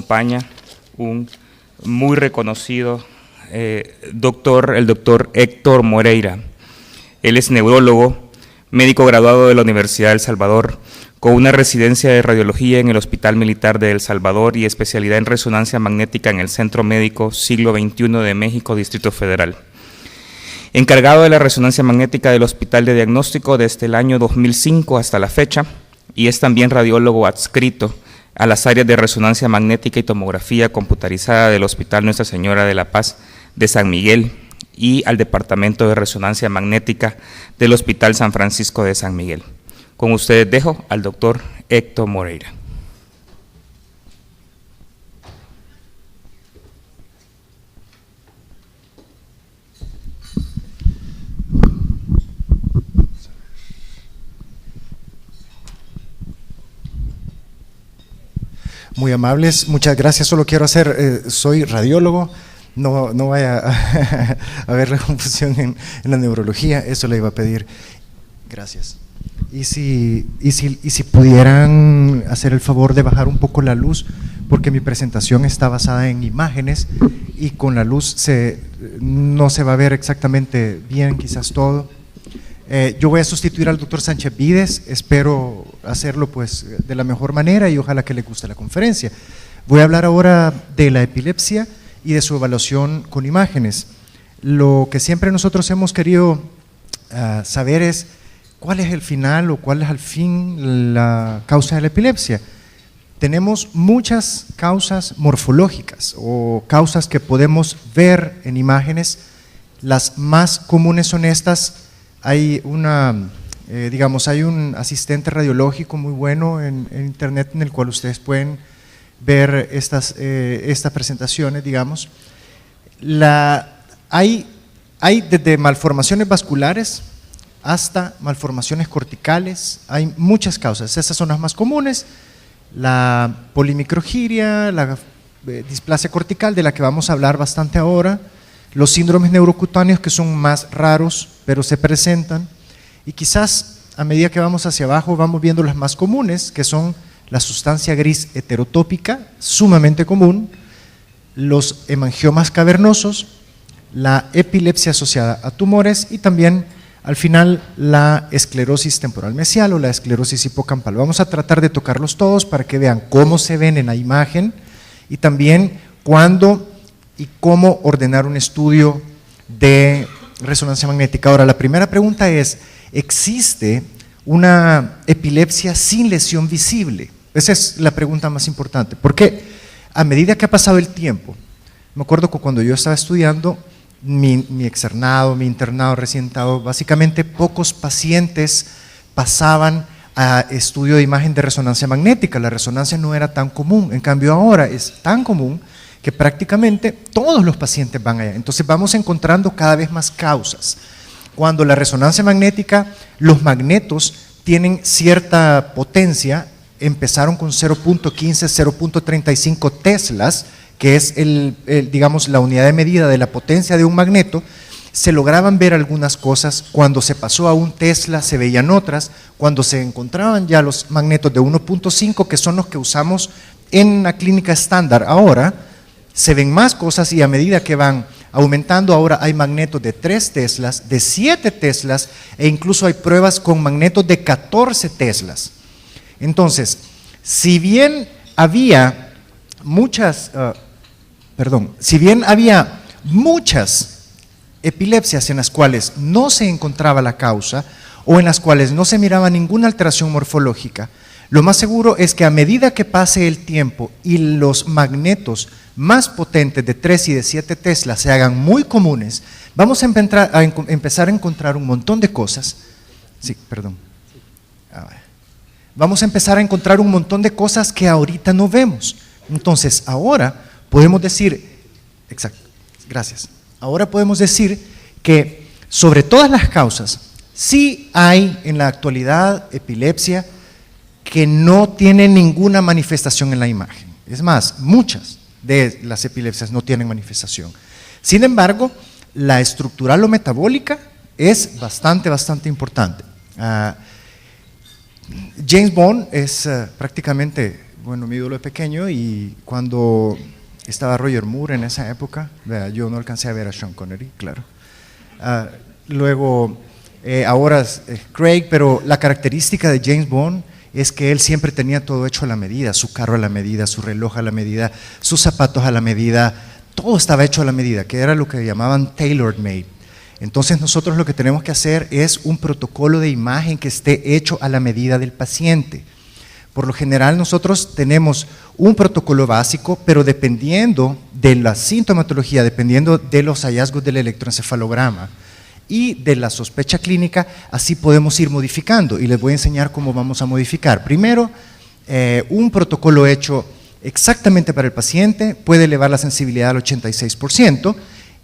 Acompaña un muy reconocido el doctor Héctor Moreira. Él es neurólogo, médico graduado de la Universidad de El Salvador, con una residencia de radiología en el Hospital Militar de El Salvador y especialidad en resonancia magnética en el Centro Médico Siglo XXI de México, Distrito Federal. Encargado de la resonancia magnética del Hospital de Diagnóstico desde el año 2005 hasta la fecha, y es también radiólogo adscrito a las áreas de resonancia magnética y tomografía computarizada del Hospital Nuestra Señora de la Paz de San Miguel y al Departamento de Resonancia Magnética del Hospital San Francisco de San Miguel. Con ustedes dejo al doctor Héctor Moreira. Muy amables, muchas gracias. Solo quiero hacer, soy radiólogo, no vaya a haber la confusión en la neurología, eso le iba a pedir. Gracias. Y si pudieran hacer el favor de bajar un poco la luz, porque mi presentación está basada en imágenes y con la luz no se va a ver exactamente bien quizás todo. Yo voy a sustituir al doctor Sánchez Vides, espero hacerlo pues de la mejor manera y ojalá que le guste la conferencia. Voy a hablar ahora de la epilepsia y de su evaluación con imágenes. Lo que siempre nosotros hemos querido saber es cuál es el final o cuál es al fin la causa de la epilepsia. Tenemos muchas causas morfológicas o causas que podemos ver en imágenes. Las más comunes son estas. Hay hay un asistente radiológico muy bueno en internet en el cual ustedes pueden ver estas presentaciones, digamos. Hay desde malformaciones vasculares hasta malformaciones corticales, hay muchas causas, esas son las más comunes, la polimicrogiria, la displasia cortical de la que vamos a hablar bastante ahora, los síndromes neurocutáneos que son más raros pero se presentan, y quizás a medida que vamos hacia abajo vamos viendo las más comunes, que son la sustancia gris heterotópica, sumamente común, los hemangiomas cavernosos, la epilepsia asociada a tumores y también al final la esclerosis temporal mesial o la esclerosis hipocampal. Vamos a tratar de tocarlos todos para que vean cómo se ven en la imagen y también cuándo y cómo ordenar un estudio de resonancia magnética. Ahora, la primera pregunta es, ¿existe una epilepsia sin lesión visible? Esa es la pregunta más importante, porque a medida que ha pasado el tiempo, me acuerdo que cuando yo estaba estudiando, mi externado, mi internado recién dado, básicamente pocos pacientes pasaban a estudio de imagen de resonancia magnética, la resonancia no era tan común, en cambio ahora es tan común que prácticamente todos los pacientes van allá. Entonces vamos encontrando cada vez más causas. Cuando la resonancia magnética, los magnetos tienen cierta potencia, empezaron con 0.15, 0.35 teslas, que es digamos la unidad de medida de la potencia de un magneto, se lograban ver algunas cosas, cuando se pasó a un tesla se veían otras, cuando se encontraban ya los magnetos de 1.5, que son los que usamos en la clínica estándar ahora, se ven más cosas y a medida que van aumentando ahora hay magnetos de 3 teslas, de 7 teslas e incluso hay pruebas con magnetos de 14 teslas. Entonces, si bien había muchas epilepsias en las cuales no se encontraba la causa o en las cuales no se miraba ninguna alteración morfológica, lo más seguro es que a medida que pase el tiempo y los magnetos más potentes de 3 y de 7 Tesla se hagan muy comunes, vamos a empezar a encontrar un montón de cosas. Vamos a empezar a encontrar un montón de cosas que ahorita no vemos. Entonces, ahora podemos decir, ahora podemos decir que sobre todas las causas, sí hay en la actualidad epilepsia que no tiene ninguna manifestación en la imagen. Es más, muchas de las epilepsias no tienen manifestación. Sin embargo, la estructural o metabólica es bastante importante. James Bond es prácticamente bueno, mi ídolo de pequeño, y cuando estaba Roger Moore en esa época, yo no alcancé a ver a Sean Connery, claro. Luego, ahora es Craig, pero la característica de James Bond es que él siempre tenía todo hecho a la medida, su carro a la medida, su reloj a la medida, sus zapatos a la medida, todo estaba hecho a la medida, que era lo que llamaban tailor made. Entonces nosotros lo que tenemos que hacer es un protocolo de imagen que esté hecho a la medida del paciente. Por lo general nosotros tenemos un protocolo básico, pero dependiendo de la sintomatología, dependiendo de los hallazgos del electroencefalograma y de la sospecha clínica, así podemos ir modificando, y les voy a enseñar cómo vamos a modificar. Primero, un protocolo hecho exactamente para el paciente puede elevar la sensibilidad al 86%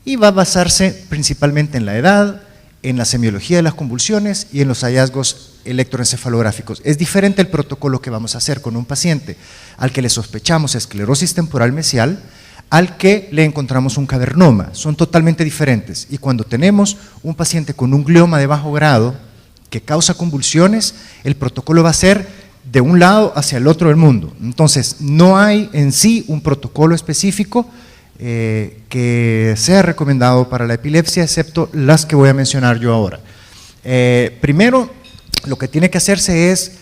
y va a basarse principalmente en la edad, en la semiología de las convulsiones y en los hallazgos electroencefalográficos. Es diferente el protocolo que vamos a hacer con un paciente al que le sospechamos esclerosis temporal mesial, al que le encontramos un cavernoma. Son totalmente diferentes, y cuando tenemos un paciente con un glioma de bajo grado que causa convulsiones, el protocolo va a ser de un lado hacia el otro del mundo. Entonces, no hay en sí un protocolo específico que sea recomendado para la epilepsia, excepto las que voy a mencionar yo ahora. Primero, lo que tiene que hacerse es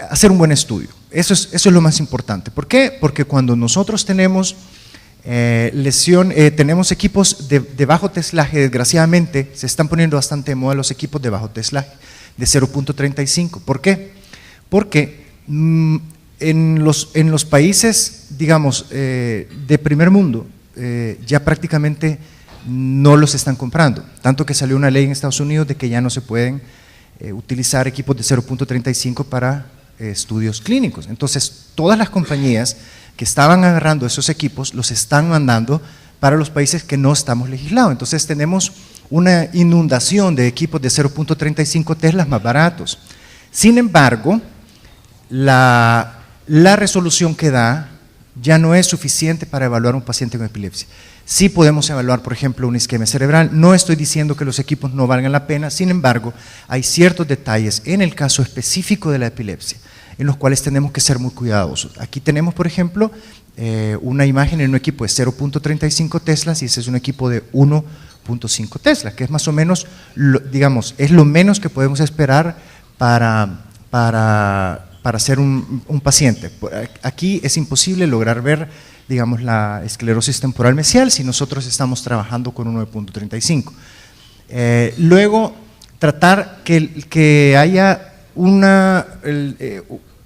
hacer un buen estudio. Eso es lo más importante. ¿Por qué? Porque cuando nosotros tenemos tenemos equipos de bajo teslaje, desgraciadamente se están poniendo bastante de moda los equipos de bajo teslaje, de 0.35. ¿Por qué? Porque en los países, digamos, de primer mundo, ya prácticamente no los están comprando, tanto que salió una ley en Estados Unidos de que ya no se pueden utilizar equipos de 0.35 para estudios clínicos. Entonces, todas las compañías que estaban agarrando esos equipos los están mandando para los países que no estamos legislados. Entonces, tenemos una inundación de equipos de 0.35 teslas más baratos. Sin embargo, la resolución que da ya no es suficiente para evaluar a un paciente con epilepsia. Sí podemos evaluar, por ejemplo, una isquemia cerebral. No estoy diciendo que los equipos no valgan la pena, sin embargo, hay ciertos detalles en el caso específico de la epilepsia en los cuales tenemos que ser muy cuidadosos. Aquí tenemos, por ejemplo, una imagen en un equipo de 0.35 teslas, y ese es un equipo de 1.5 teslas, que es más o menos, digamos, es lo menos que podemos esperar para ser un paciente. Aquí es imposible lograr ver, digamos, la esclerosis temporal mesial si nosotros estamos trabajando con 1.35. Luego, tratar que haya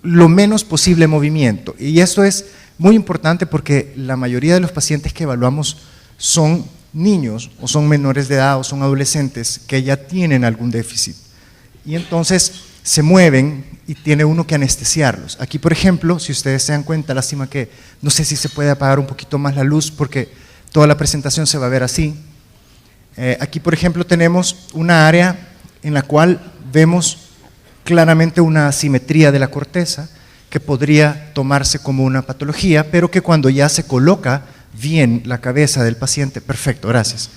lo menos posible movimiento, y esto es muy importante porque la mayoría de los pacientes que evaluamos son niños o son menores de edad o son adolescentes que ya tienen algún déficit, y entonces se mueven y tiene uno que anestesiarlos. Aquí, por ejemplo, si ustedes se dan cuenta, lástima que no sé si se puede apagar un poquito más la luz porque toda la presentación se va a ver así. Aquí, por ejemplo, tenemos una área en la cual vemos claramente una asimetría de la corteza que podría tomarse como una patología, pero que cuando ya se coloca bien la cabeza del paciente, perfecto, gracias.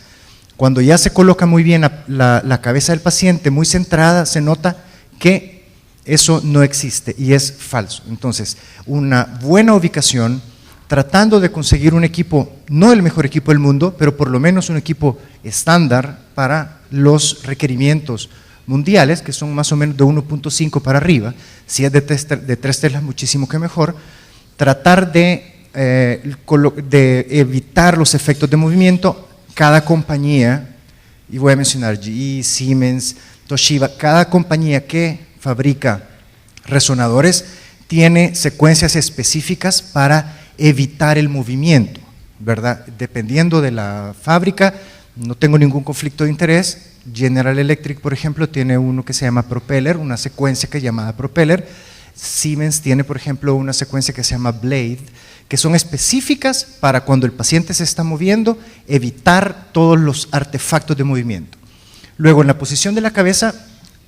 Cuando ya se coloca muy bien la cabeza del paciente, muy centrada, se nota que eso no existe y es falso. Entonces, una buena ubicación, tratando de conseguir un equipo, no el mejor equipo del mundo, pero por lo menos un equipo estándar para los requerimientos mundiales, que son más o menos de 1.5 para arriba. Si es de 3 teslas, muchísimo que mejor. Tratar de evitar los efectos de movimiento. Cada compañía, y voy a mencionar GE, Siemens, Toshiba, cada compañía que fabrica resonadores tiene secuencias específicas para evitar el movimiento, ¿verdad? Dependiendo de la fábrica, no tengo ningún conflicto de interés. General Electric, por ejemplo, tiene uno que se llama Propeller, una secuencia que es llamada Propeller. Siemens tiene, por ejemplo, una secuencia que se llama Blade, que son específicas para cuando el paciente se está moviendo, evitar todos los artefactos de movimiento. Luego, en la posición de la cabeza,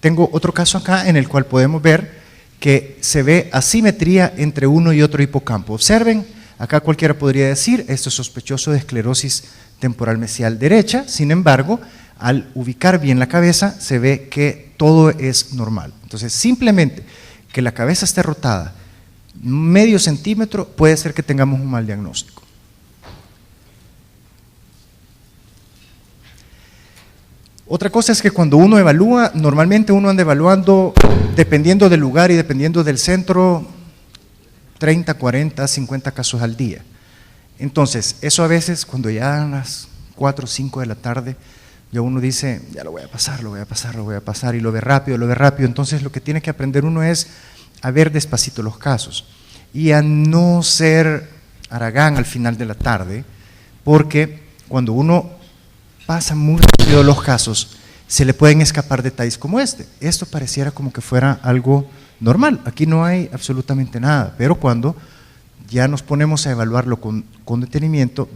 tengo otro caso acá en el cual podemos ver que se ve asimetría entre uno y otro hipocampo. Observen, acá cualquiera podría decir, esto es sospechoso de esclerosis temporal mesial derecha. Sin embargo, al ubicar bien la cabeza, se ve que todo es normal. Entonces, simplemente que la cabeza esté rotada medio centímetro, puede ser que tengamos un mal diagnóstico. Otra cosa es que cuando uno evalúa, normalmente uno anda evaluando, dependiendo del lugar y dependiendo del centro, 30, 40, 50 casos al día. Entonces, eso a veces, cuando ya dan las 4 o 5 de la tarde, ya uno dice, ya lo voy a pasar, y lo ve rápido. Entonces, lo que tiene que aprender uno es a ver despacito los casos y a no ser haragán al final de la tarde, porque cuando uno pasa muy rápido los casos, se le pueden escapar detalles como este. Esto pareciera como que fuera algo normal, aquí no hay absolutamente nada, pero cuando ya nos ponemos a evaluarlo con detenimiento,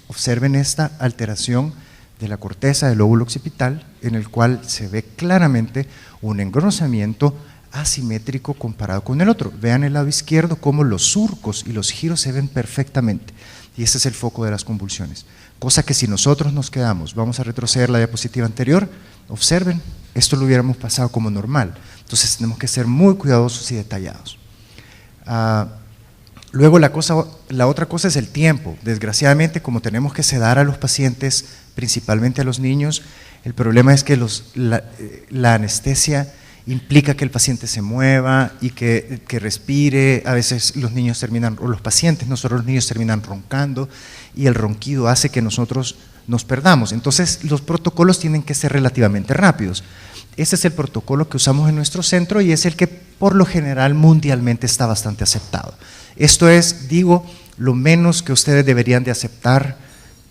observen esta alteración de la corteza del lóbulo occipital, en el cual se ve claramente un engrosamiento asimétrico comparado con el otro. Vean el lado izquierdo cómo los surcos y los giros se ven perfectamente, y ese es el foco de las convulsiones. Cosa que si nosotros nos quedamos, vamos a retroceder la diapositiva anterior, observen, esto lo hubiéramos pasado como normal. Entonces tenemos que ser muy cuidadosos y detallados. Luego la otra cosa es el tiempo. Desgraciadamente, como tenemos que sedar a los pacientes, principalmente a los niños, el problema es que la anestesia implica que el paciente se mueva y que respire. A veces los niños terminan, o los pacientes, no solo los niños, terminan roncando, y el ronquido hace que nosotros nos perdamos. Entonces los protocolos tienen que ser relativamente rápidos. Ese es el protocolo que usamos en nuestro centro y es el que por lo general mundialmente está bastante aceptado. Esto es, digo, lo menos que ustedes deberían de aceptar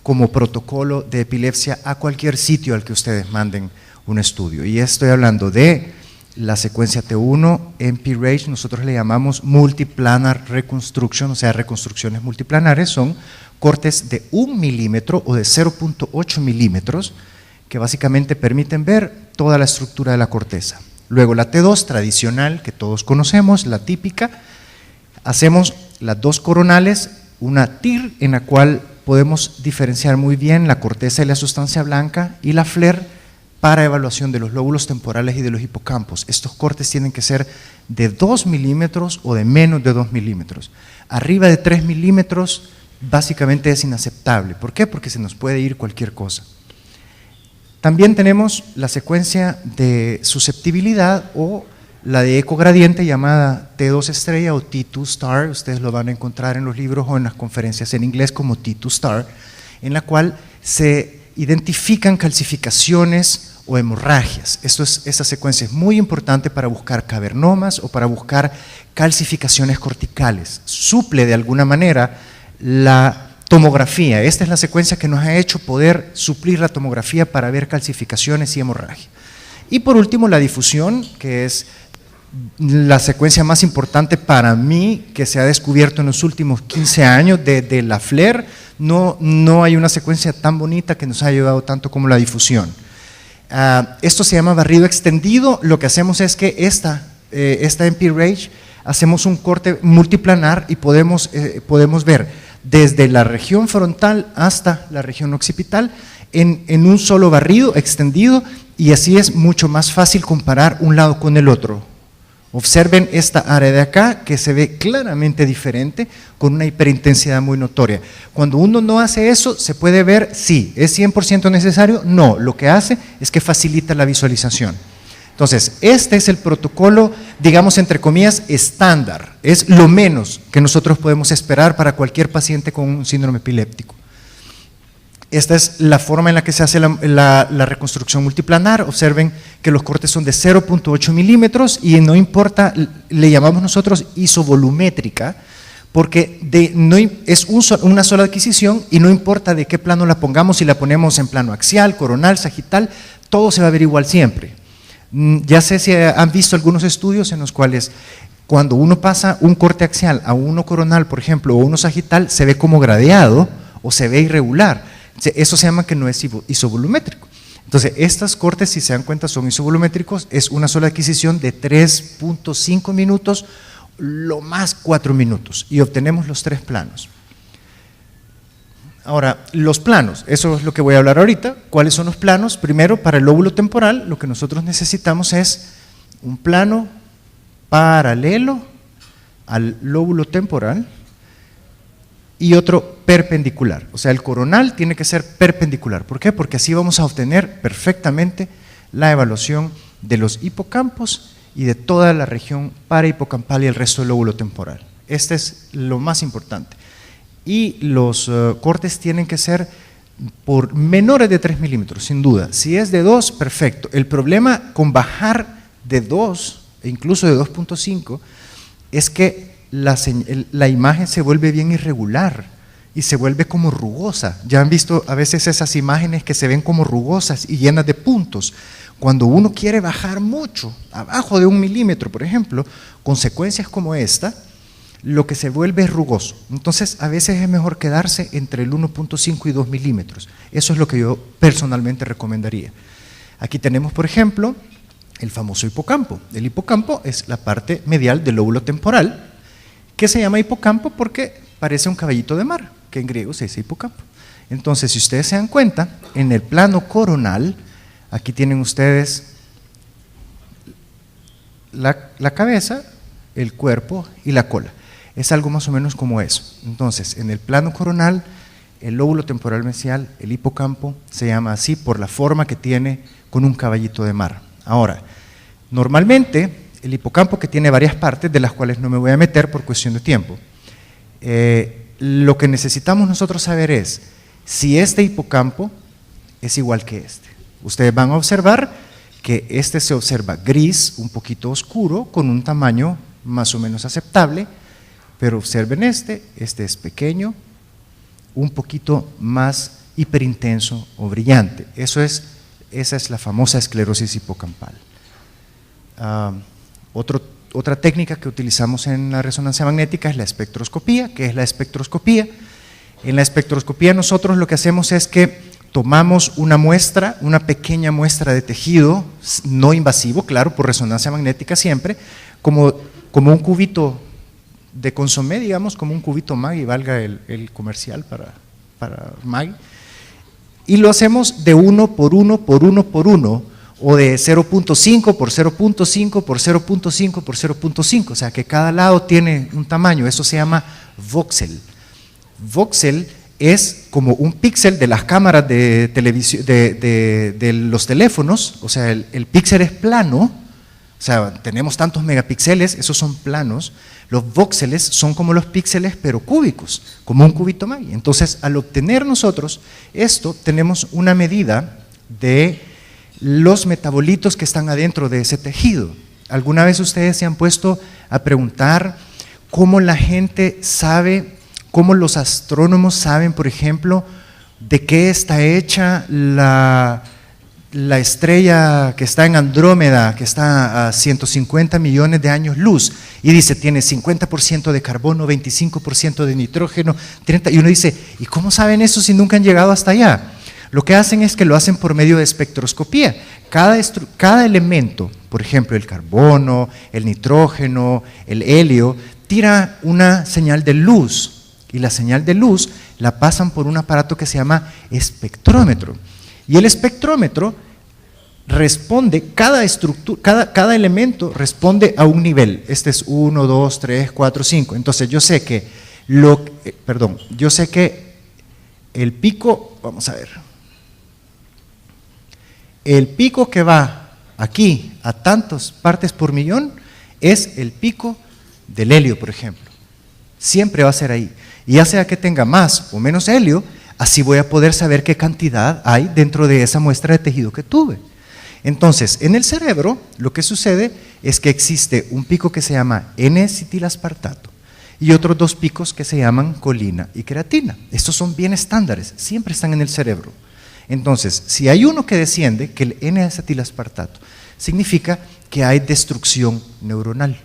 como protocolo de epilepsia a cualquier sitio al que ustedes manden un estudio. Y estoy hablando de la secuencia T1, MP-RAGE, nosotros le llamamos Multiplanar Reconstruction, o sea, reconstrucciones multiplanares, son cortes de 1 milímetro o de 0.8 milímetros que básicamente permiten ver toda la estructura de la corteza. Luego la T2 tradicional, que todos conocemos, la típica, hacemos las dos coronales, una TIR en la cual podemos diferenciar muy bien la corteza y la sustancia blanca, y la FLAIR para evaluación de los lóbulos temporales y de los hipocampos. Estos cortes tienen que ser de 2 milímetros o de menos de 2 milímetros. Arriba de 3 milímetros básicamente es inaceptable. ¿Por qué? Porque se nos puede ir cualquier cosa. También tenemos la secuencia de susceptibilidad o la de ecogradiente llamada T2 estrella o T2 star, ustedes lo van a encontrar en los libros o en las conferencias en inglés como T2 star, en la cual se identifican calcificaciones o hemorragias. Esta secuencia es muy importante para buscar cavernomas o para buscar calcificaciones corticales. Suple de alguna manera la tomografía. Esta es la secuencia que nos ha hecho poder suplir la tomografía para ver calcificaciones y hemorragia. Y por último, la difusión, que es la secuencia más importante para mí que se ha descubierto en los últimos 15 años de la FLAIR. No hay una secuencia tan bonita que nos ha ayudado tanto como la difusión. Esto se llama barrido extendido. Lo que hacemos es que esta MP-RAGE hacemos un corte multiplanar y podemos ver desde la región frontal hasta la región occipital en un solo barrido extendido, y así es mucho más fácil comparar un lado con el otro. Observen esta área de acá que se ve claramente diferente con una hiperintensidad muy notoria. Cuando uno no hace eso, se puede ver, sí, ¿es 100% necesario? No, lo que hace es que facilita la visualización. Entonces, este es el protocolo, digamos entre comillas, estándar. Es lo menos que nosotros podemos esperar para cualquier paciente con un síndrome epiléptico. Esta es la forma en la que se hace la reconstrucción multiplanar. Observen que los cortes son de 0.8 milímetros y no importa, le llamamos nosotros isovolumétrica, porque es una sola adquisición y no importa de qué plano la pongamos, si la ponemos en plano axial, coronal, sagital, todo se va a ver igual siempre. Ya sé si han visto algunos estudios en los cuales cuando uno pasa un corte axial a uno coronal, por ejemplo, o uno sagital, se ve como gradeado o se ve irregular. Eso se llama que no es isovolumétrico. Entonces, estos cortes, si se dan cuenta, son isovolumétricos, es una sola adquisición de 3.5 minutos, lo más 4 minutos, y obtenemos los 3 planos. Ahora, los planos, eso es lo que voy a hablar ahorita. ¿Cuáles son los planos? Primero, para el lóbulo temporal, lo que nosotros necesitamos es un plano paralelo al lóbulo temporal y otro perpendicular. O sea, el coronal tiene que ser perpendicular. ¿Por qué? Porque así vamos a obtener perfectamente la evaluación de los hipocampos y de toda la región parahipocampal y el resto del lóbulo temporal. Este es lo más importante. Y los cortes tienen que ser por menores de 3 milímetros, sin duda. Si es de 2, perfecto. El problema con bajar de 2 e incluso de 2.5 es que la imagen se vuelve bien irregular y se vuelve como rugosa. Ya han visto a veces esas imágenes que se ven como rugosas y llenas de puntos. Cuando uno quiere bajar mucho, abajo de 1 milímetro, por ejemplo, consecuencias como esta, lo que se vuelve es rugoso. Entonces, a veces es mejor quedarse entre el 1.5 y 2 milímetros. Eso es lo que yo personalmente recomendaría. Aquí tenemos, por ejemplo, el famoso hipocampo. El hipocampo es la parte medial del lóbulo temporal, que se llama hipocampo porque parece un caballito de mar, que en griego se dice hipocampo. Entonces, si ustedes se dan cuenta, en el plano coronal, aquí tienen ustedes la cabeza, el cuerpo y la cola. Es algo más o menos como eso. Entonces, en el plano coronal, el lóbulo temporal mesial, el hipocampo, se llama así por la forma que tiene con un caballito de mar. Ahora, normalmente, el hipocampo, que tiene varias partes, de las cuales no me voy a meter por cuestión de tiempo, lo que necesitamos nosotros saber es si este hipocampo es igual que este. Ustedes van a observar que este se observa gris, un poquito oscuro, con un tamaño más o menos aceptable, pero observen este es pequeño, un poquito más hiperintenso o brillante. Esa es la famosa esclerosis hipocampal. Otra técnica que utilizamos en la resonancia magnética es la espectroscopía. ¿Qué es la espectroscopía? En la espectroscopía nosotros lo que hacemos es que tomamos una muestra, una pequeña muestra de tejido no invasivo, claro, por resonancia magnética siempre, como un cubito de consomé, digamos, como un cubito Maggi, valga el comercial para Maggi, y lo hacemos de 1 por 1 por 1 por 1, o de 0.5 por 0.5 por 0.5 por 0.5, o sea que cada lado tiene un tamaño. Eso se llama voxel. Voxel es como un píxel de las cámaras de televisión, de los teléfonos. O sea, el píxel es plano, o sea, tenemos tantos megapíxeles, esos son planos. Los voxeles son como los píxeles, pero cúbicos, como un cubito Maggi. Entonces, al obtener nosotros esto, tenemos una medida de los metabolitos que están adentro de ese tejido. ¿Alguna vez ustedes se han puesto a preguntar cómo la gente sabe, cómo los astrónomos saben, por ejemplo, de qué está hecha la estrella que está en Andrómeda, que está a 150 millones de años luz, y dice, tiene 50% de carbono, 25% de nitrógeno, 30%, y uno dice, ¿y cómo saben eso si nunca han llegado hasta allá? Lo que hacen es que lo hacen por medio de espectroscopía. Cada elemento, por ejemplo, el carbono, el nitrógeno, el helio, tira una señal de luz, y la señal de luz la pasan por un aparato que se llama espectrómetro. Y el espectrómetro responde, cada elemento responde a un nivel. Este es 1, 2, 3, 4, 5. Entonces yo sé que el pico, vamos a ver, el pico que va aquí a tantas partes por millón es el pico del helio, por ejemplo. Siempre va a ser ahí. Y ya sea que tenga más o menos helio, así voy a poder saber qué cantidad hay dentro de esa muestra de tejido que tuve. Entonces, en el cerebro, lo que sucede es que existe un pico que se llama N-acetilaspartato y otros dos picos que se llaman colina y creatina. Estos son bien estándares, siempre están en el cerebro. Entonces, si hay uno que desciende, que el N-acetilaspartato, significa que hay destrucción neuronal.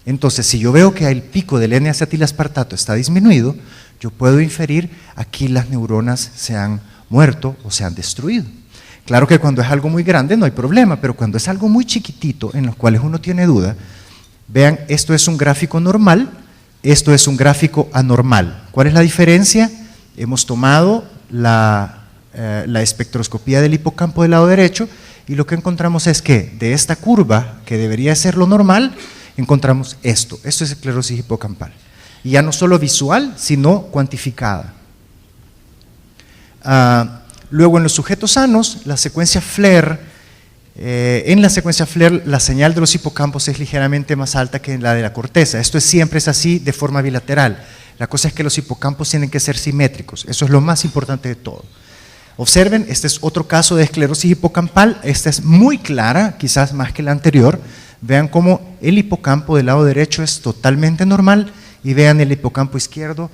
Entonces, si yo veo que el pico del N-acetilaspartato está disminuido, yo puedo inferir aquí las neuronas se han muerto o se han destruido. Claro que cuando es algo muy grande no hay problema, pero cuando es algo muy chiquitito en los cuales uno tiene duda, vean, esto es un gráfico normal, esto es un gráfico anormal. ¿Cuál es la diferencia? Hemos tomado la espectroscopía del hipocampo del lado derecho y lo que encontramos es que de esta curva, que debería ser lo normal, encontramos esto. Esto es esclerosis hipocampal. Y ya no solo visual, sino cuantificada. Luego en los sujetos sanos, la secuencia FLAIR, en la secuencia FLAIR la señal de los hipocampos es ligeramente más alta que en la de la corteza. Esto siempre es así de forma bilateral. La cosa es que los hipocampos tienen que ser simétricos. Eso es lo más importante de todo. Observen, este es otro caso de esclerosis hipocampal. Esta es muy clara, quizás más que la anterior. Vean cómo el hipocampo del lado derecho es totalmente normal y vean el hipocampo izquierdo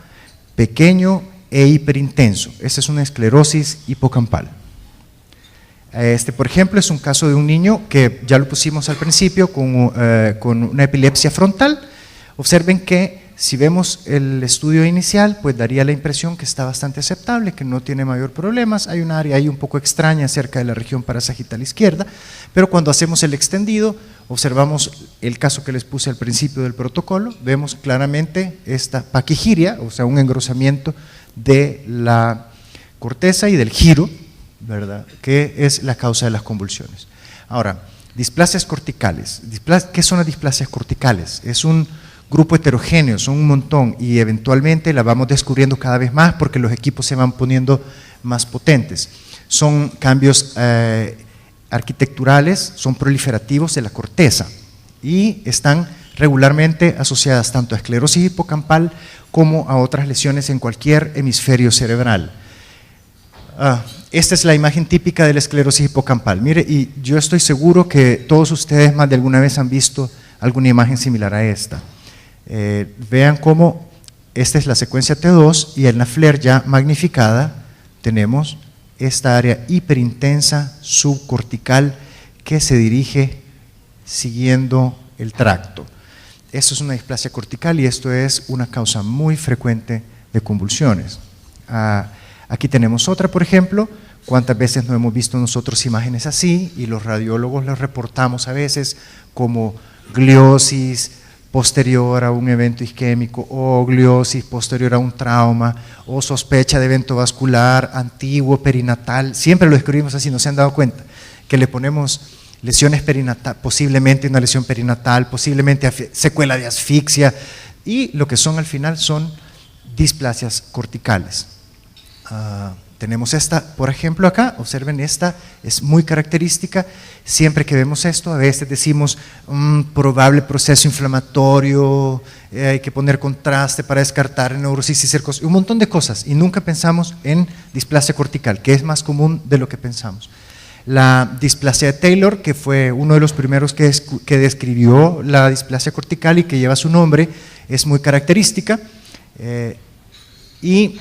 pequeño e hiperintenso. Esta es una esclerosis hipocampal. Este, por ejemplo, es un caso de un niño que ya lo pusimos al principio con una epilepsia frontal. Observen que si vemos el estudio inicial, pues daría la impresión que está bastante aceptable, que no tiene mayor problemas. Hay un área ahí un poco extraña cerca de la región parasagital izquierda, pero cuando hacemos el extendido, observamos el caso que les puse al principio del protocolo, vemos claramente esta paquigiria, o sea, un engrosamiento de la corteza y del giro, ¿verdad?, que es la causa de las convulsiones. Ahora, displasias corticales. ¿Qué son las displasias corticales? Es un grupo heterogéneo, son un montón y eventualmente la vamos descubriendo cada vez más porque los equipos se van poniendo más potentes. Son cambios arquitecturales, son proliferativos de la corteza y están regularmente asociadas tanto a esclerosis hipocampal como a otras lesiones en cualquier hemisferio cerebral. Esta es la imagen típica de la esclerosis hipocampal. Mire, y yo estoy seguro que todos ustedes más de alguna vez han visto alguna imagen similar a esta. Vean cómo esta es la secuencia T2 y en la FLAIR ya magnificada tenemos esta área hiperintensa subcortical que se dirige siguiendo el tracto. Esto es una displasia cortical y esto es una causa muy frecuente de convulsiones. Aquí tenemos otra, por ejemplo. ¿Cuántas veces no hemos visto nosotros imágenes así? Y los radiólogos los reportamos a veces como gliosis posterior a un evento isquémico o gliosis posterior a un trauma o sospecha de evento vascular antiguo perinatal. Siempre lo escribimos así, ¿no se han dado cuenta? Que le ponemos lesiones perinatal, posiblemente una lesión perinatal, posiblemente secuela de asfixia, y lo que son al final son displasias corticales. Tenemos esta, por ejemplo, acá, observen, esta es muy característica. Siempre que vemos esto, a veces decimos probable proceso inflamatorio, hay que poner contraste para descartar neurosis y cercosis, un montón de cosas, y nunca pensamos en displasia cortical, que es más común de lo que pensamos. La displasia de Taylor, que fue uno de los primeros que describió la displasia cortical y que lleva su nombre, es muy característica, y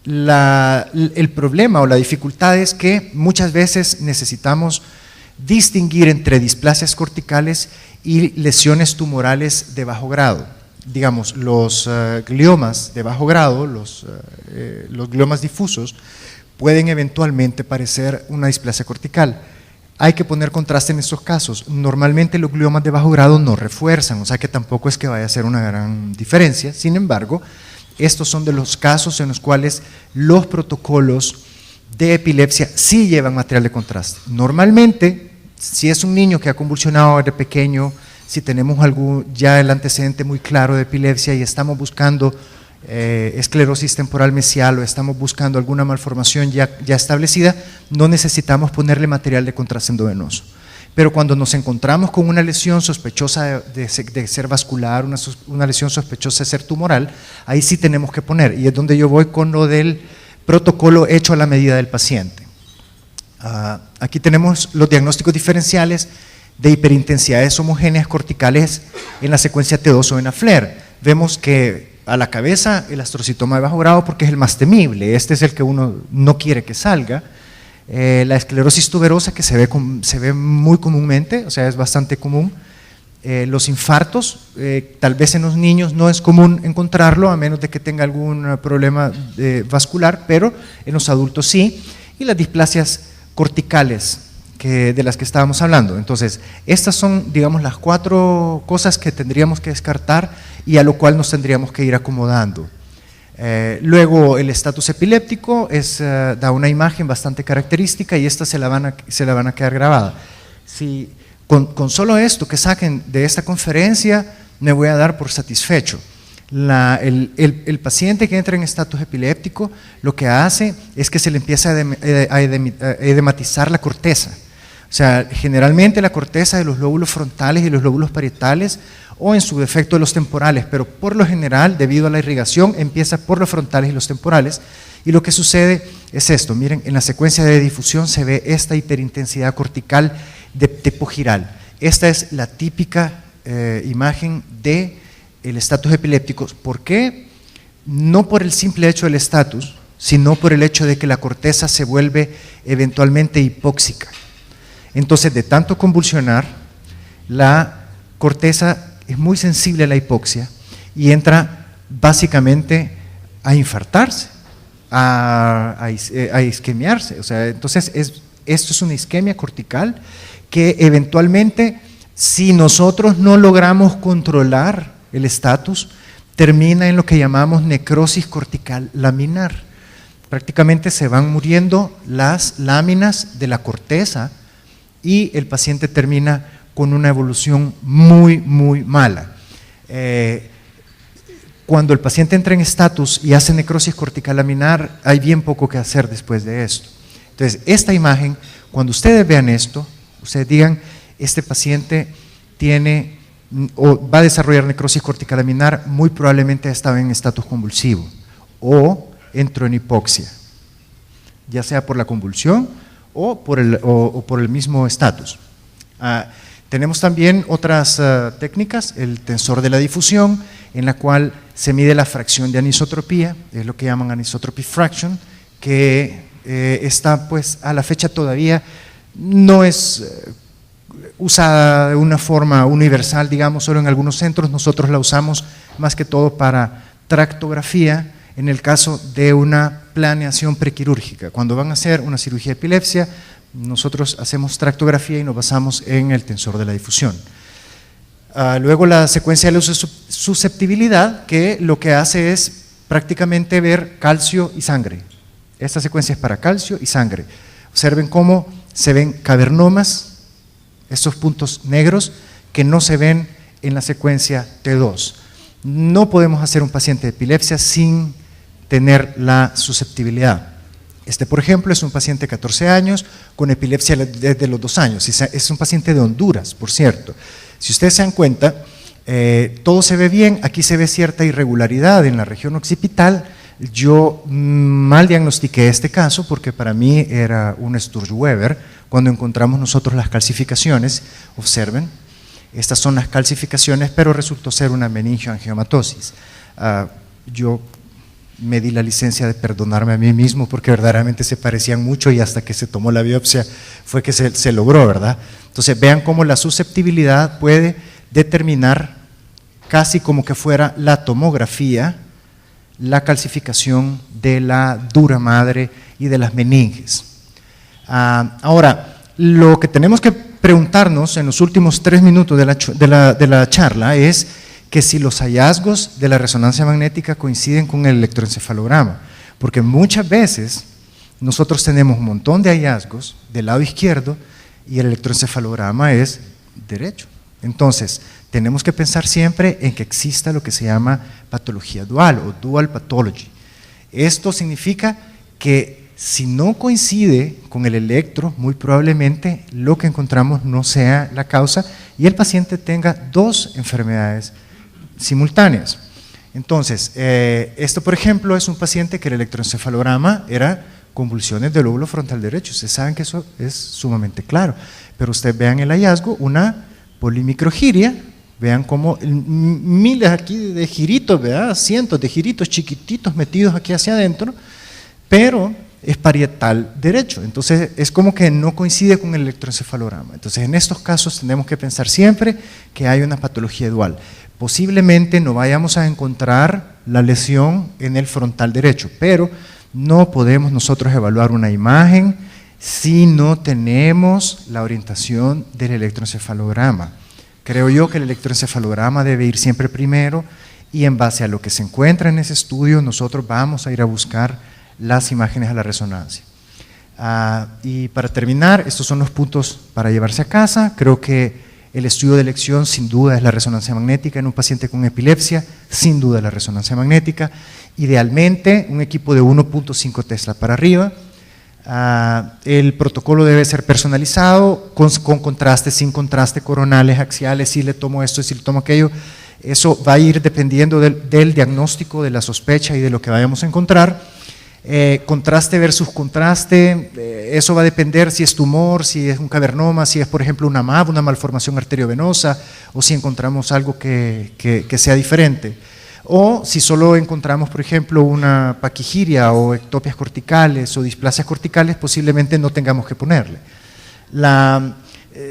el problema o la dificultad es que muchas veces necesitamos distinguir entre displasias corticales y lesiones tumorales de bajo grado. Digamos, los gliomas de bajo grado, los gliomas difusos, pueden eventualmente parecer una displasia cortical. Hay que poner contraste en estos casos. Normalmente los gliomas de bajo grado no refuerzan, o sea que tampoco es que vaya a ser una gran diferencia. Sin embargo, estos son de los casos en los cuales los protocolos de epilepsia sí llevan material de contraste. Normalmente, si es un niño que ha convulsionado desde pequeño, si tenemos ya el antecedente muy claro de epilepsia y estamos buscando esclerosis temporal mesial o estamos buscando alguna malformación ya establecida, no necesitamos ponerle material de contraste endovenoso. Pero cuando nos encontramos con una lesión sospechosa de ser vascular, una lesión sospechosa de ser tumoral, ahí sí tenemos que poner, y es donde yo voy con lo del protocolo hecho a la medida del paciente. Aquí tenemos los diagnósticos diferenciales de hiperintensidades homogéneas corticales en la secuencia T2 o en la FLAIR. Vemos que a la cabeza el astrocitoma de bajo grado porque es el más temible, este es el que uno no quiere que salga. La esclerosis tuberosa que se ve muy comúnmente, o sea, es bastante común. Los infartos, tal vez en los niños no es común encontrarlo, a menos de que tenga algún problema vascular, pero en los adultos sí. Y las displasias corticales de las que estábamos hablando. Entonces, estas son, digamos, las 4 cosas que tendríamos que descartar y a lo cual nos tendríamos que ir acomodando. Luego el estatus epiléptico da una imagen bastante característica y esta se la van a quedar grabada. Si Con solo esto que saquen de esta conferencia, me voy a dar por satisfecho. El paciente que entra en estatus epiléptico, lo que hace es que se le empieza a edematizar la corteza. O sea, generalmente la corteza de los lóbulos frontales y los lóbulos parietales, o en su defecto los temporales, pero por lo general, debido a la irrigación, empieza por los frontales y los temporales. Y lo que sucede es esto, miren, en la secuencia de difusión se ve esta hiperintensidad cortical de tipo giral. Esta es la típica imagen de el estatus epiléptico. ¿Por qué? No por el simple hecho del estatus, sino por el hecho de que la corteza se vuelve eventualmente hipóxica. Entonces, de tanto convulsionar, la corteza es muy sensible a la hipoxia y entra básicamente a infartarse, a isquemiarse. O sea, entonces, esto es una isquemia cortical que eventualmente, si nosotros no logramos controlar el estatus, termina en lo que llamamos necrosis cortical laminar. Prácticamente se van muriendo las láminas de la corteza y el paciente termina con una evolución muy, muy mala. Cuando el paciente entra en estatus y hace necrosis cortical laminar, hay bien poco que hacer después de esto. Entonces, esta imagen, cuando ustedes vean esto, ustedes digan, este paciente tiene o va a desarrollar necrosis cortical laminar, muy probablemente estaba en estatus convulsivo o entró en hipoxia, ya sea por la convulsión o por el mismo estatus. Tenemos también otras técnicas, el tensor de la difusión, en la cual se mide la fracción de anisotropía, es lo que llaman anisotropy fraction, que está pues a la fecha todavía no es usada de una forma universal, digamos, solo en algunos centros. Nosotros la usamos más que todo para tractografía en el caso de una planeación prequirúrgica. Cuando van a hacer una cirugía de epilepsia, nosotros hacemos tractografía y nos basamos en el tensor de la difusión. Luego la secuencia de la susceptibilidad, que lo que hace es prácticamente ver calcio y sangre. Esta secuencia es para calcio y sangre. Observen cómo se ven cavernomas, estos puntos negros que no se ven en la secuencia T2. No podemos hacer un paciente de epilepsia sin tener la susceptibilidad. Este, por ejemplo, es un paciente de 14 años con epilepsia desde los 2 años. Es un paciente de Honduras, por cierto. Si ustedes se dan cuenta, todo se ve bien, aquí se ve cierta irregularidad en la región occipital. Yo mal diagnostiqué este caso porque para mí era un Sturge-Weber. Cuando encontramos nosotros las calcificaciones, observen, estas son las calcificaciones, pero resultó ser una meningioangiomatosis. Yo me di la licencia de perdonarme a mí mismo porque verdaderamente se parecían mucho y hasta que se tomó la biopsia fue que se logró, ¿verdad? Entonces vean cómo la susceptibilidad puede determinar casi como que fuera la tomografía, la calcificación de la dura madre y de las meninges. Ahora, lo que tenemos que preguntarnos en los últimos 3 minutos de la charla es que si los hallazgos de la resonancia magnética coinciden con el electroencefalograma, porque muchas veces nosotros tenemos un montón de hallazgos del lado izquierdo y el electroencefalograma es derecho. Entonces, tenemos que pensar siempre en que exista lo que se llama patología dual o dual pathology. Esto significa que si no coincide con el electro, muy probablemente lo que encontramos no sea la causa y el paciente tenga 2 enfermedades simultáneas. Entonces, esto por ejemplo es un paciente que el electroencefalograma era convulsiones del lóbulo frontal derecho. Ustedes saben que eso es sumamente claro, pero ustedes vean el hallazgo, una polimicrogiria, vean como miles aquí de giritos, ¿verdad? Cientos de giritos chiquititos metidos aquí hacia adentro, pero es parietal derecho, entonces es como que no coincide con el electroencefalograma. Entonces en estos casos tenemos que pensar siempre que hay una patología dual. Posiblemente no vayamos a encontrar la lesión en el frontal derecho, pero no podemos nosotros evaluar una imagen si no tenemos la orientación del electroencefalograma. Creo yo que el electroencefalograma debe ir siempre primero y en base a lo que se encuentra en ese estudio nosotros vamos a ir a buscar las imágenes a la resonancia. Y para terminar, estos son los puntos para llevarse a casa. Creo que el estudio de elección sin duda es la resonancia magnética en un paciente con epilepsia, sin duda la resonancia magnética. Idealmente un equipo de 1.5 Tesla para arriba. El protocolo debe ser personalizado, con contraste, sin contraste, coronales, axiales, si le tomo esto, si le tomo aquello. Eso va a ir dependiendo del diagnóstico, de la sospecha y de lo que vayamos a encontrar. Contraste versus contraste, eso va a depender si es tumor, si es un cavernoma, si es por ejemplo una MAV, una malformación arteriovenosa, o si encontramos algo que sea diferente. O si solo encontramos, por ejemplo, una paquigiria o ectopias corticales o displasias corticales, posiblemente no tengamos que ponerle.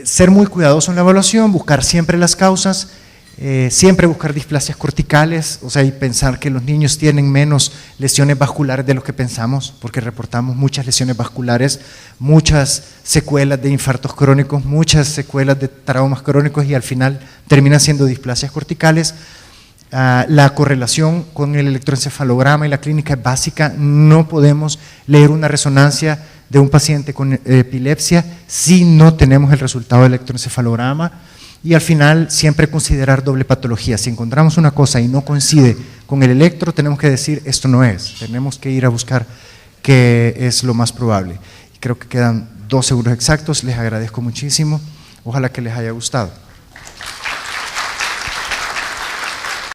Ser muy cuidadoso en la evaluación, buscar siempre las causas, siempre buscar displasias corticales, o sea, y pensar que los niños tienen menos lesiones vasculares de lo que pensamos, porque reportamos muchas lesiones vasculares, muchas secuelas de infartos crónicos, muchas secuelas de traumas crónicos y al final terminan siendo displasias corticales. La correlación con el electroencefalograma y la clínica es básica, no podemos leer una resonancia de un paciente con epilepsia si no tenemos el resultado del electroencefalograma. Y al final siempre considerar doble patología. Si encontramos una cosa y no coincide con el electro, tenemos que decir esto no es. Tenemos que ir a buscar qué es lo más probable. Creo que quedan 2 segundos exactos. Les agradezco muchísimo. Ojalá que les haya gustado.